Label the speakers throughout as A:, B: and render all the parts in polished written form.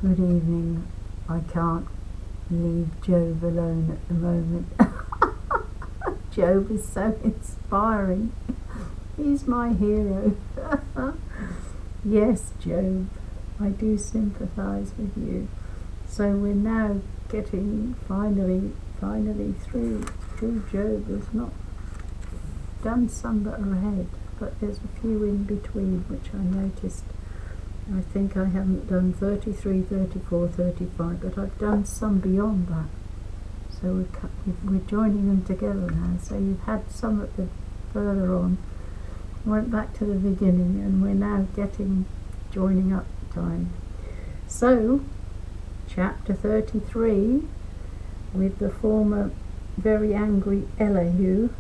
A: Good evening. I can't leave Job alone at the moment. Job is so inspiring. He's my hero. Yes, Job, I do sympathise with you. So we're now getting finally through Job. We've not done some that are ahead, but there's a few in between which I noticed. I think I haven't done 33, 34, 35, but I've done some beyond that. So we're joining them together now. So you've had some at the further on, went back to the beginning, and we're now getting joining up time. So, chapter 33, with the former very angry Elihu,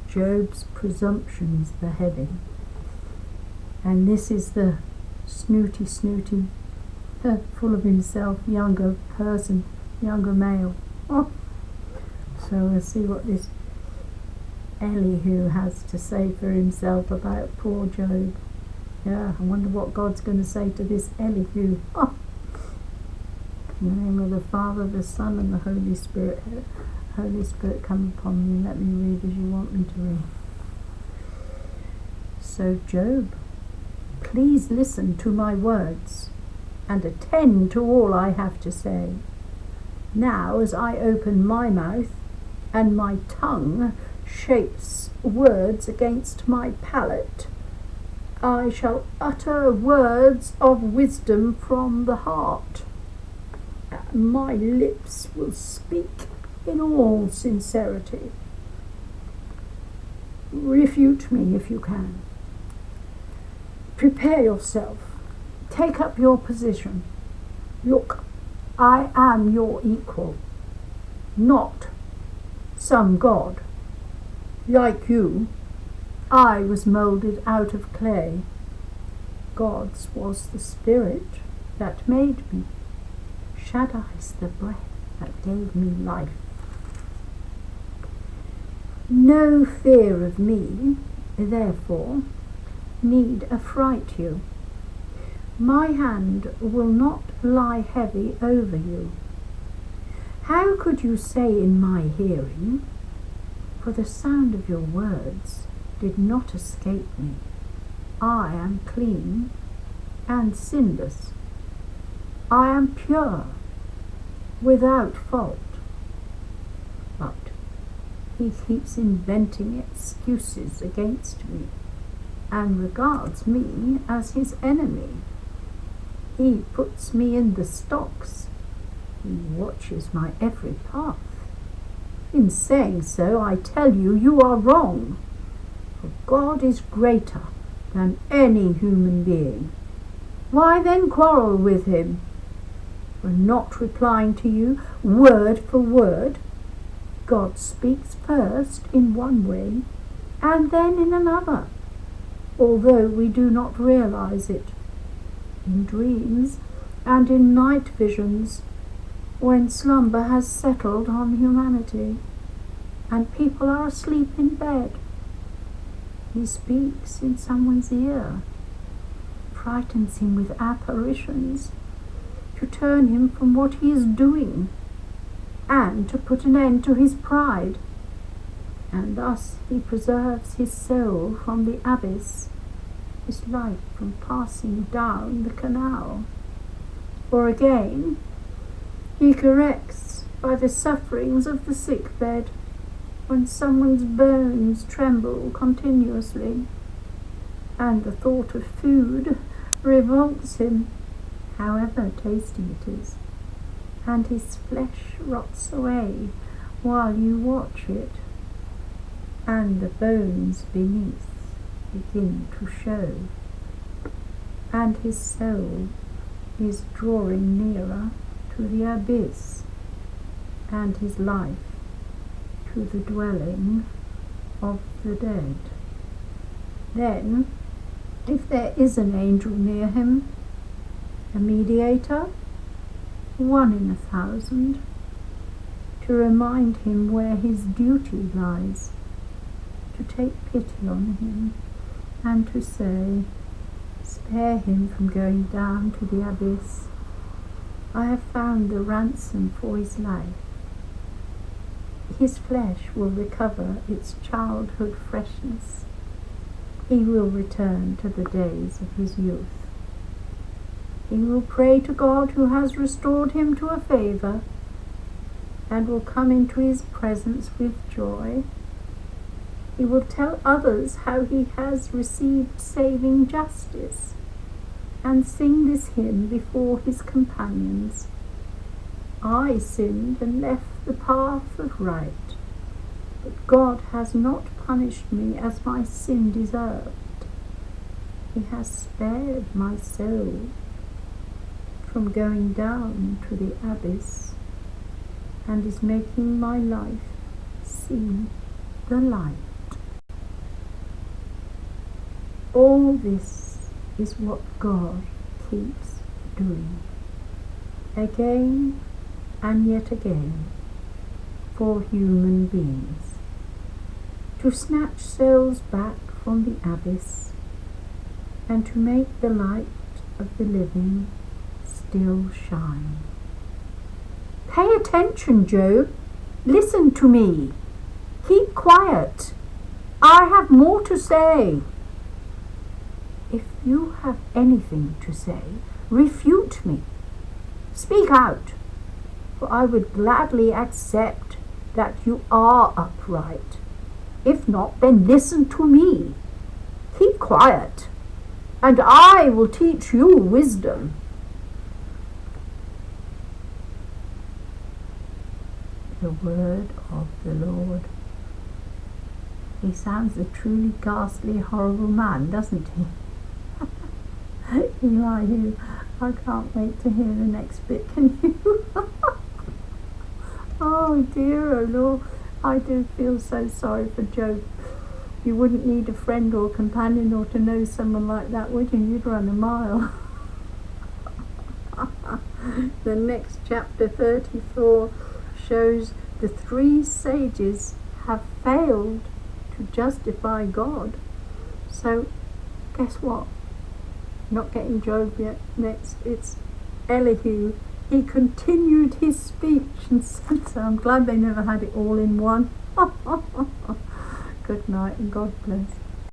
A: Job's presumptions, the heading. And this is the snooty, full of himself, younger person, younger male. Oh. So we'll see what this Elihu has to say for himself about poor Job. Yeah, I wonder what God's going to say to this Elihu. Oh. In the name of the Father, the Son, and the Holy Spirit. Holy Spirit, come upon me. Let me read as you want me to read. So Job, please listen to my words and attend to all I have to say. Now, as I open my mouth and my tongue shapes words against my palate, I shall utter words of wisdom from the heart. My lips will speak in all sincerity. Refute me if you can. Prepare yourself. Take up your position. Look, I am your equal, not some god. Like you, I was moulded out of clay. God's was the spirit that made me. Shaddai's the breath that gave me life. No fear of me, therefore, need affright you. My hand will not lie heavy over you. How could you say in my hearing, for the sound of your words did not escape me, I am clean and sinless. I am pure, without fault. But he keeps inventing excuses against me and regards me as his enemy. He puts me in the stocks. He watches my every path. In saying so, I tell you, you are wrong. For God is greater than any human being. Why then quarrel with him? For not replying to you word for word, God speaks first in one way and then in another, although we do not realize it. In dreams and in night visions, when slumber has settled on humanity and people are asleep in bed, he speaks in someone's ear, frightens him with apparitions, to turn him from what he is doing, and to put an end to his pride. And thus he preserves his soul from the abyss, his life from passing down the canal. Or again, he corrects by the sufferings of the sick bed, when someone's bones tremble continuously, and the thought of food revolts him, however tasty it is, and his flesh rots away while you watch it, and the bones beneath begin to show, and his soul is drawing nearer to the abyss, and his life to the dwelling of the dead. Then, if there is an angel near him, a mediator, 1 in 1,000, to remind him where his duty lies, to take pity on him, and to say, Spare him from going down to the abyss. I have found the ransom for his life. His flesh will recover its childhood freshness. He will return to the days of his youth. He will pray to God who has restored him to a favour, and will come into his presence with joy. He will tell others how he has received saving justice, and sing this hymn before his companions. I sinned and left the path of right, but God has not punished me as my sin deserved. He has spared my soul from going down to the abyss, and is making my life see the light. All this is what God keeps doing, again and yet again, for human beings, to snatch souls back from the abyss, and to make the light of the living still shine. Pay attention, Job. Listen to me. Keep quiet. I have more to say. If you have anything to say, refute me. Speak out, for I would gladly accept that you are upright. If not, then listen to me. Keep quiet, and I will teach you wisdom. The word of the Lord. He sounds a truly ghastly, horrible man, doesn't he? Elihu, I can't wait to hear the next bit, can you? Oh dear, oh Lord, I do feel so sorry for Job. You wouldn't need a friend or companion or to know someone like that, would you? You'd run a mile. The next chapter, 34, shows the three sages have failed to justify God. So, guess what? Not getting Job yet. Next, it's Elihu. He continued his speech and said so. I'm glad they never had it all in one. Good night and God bless.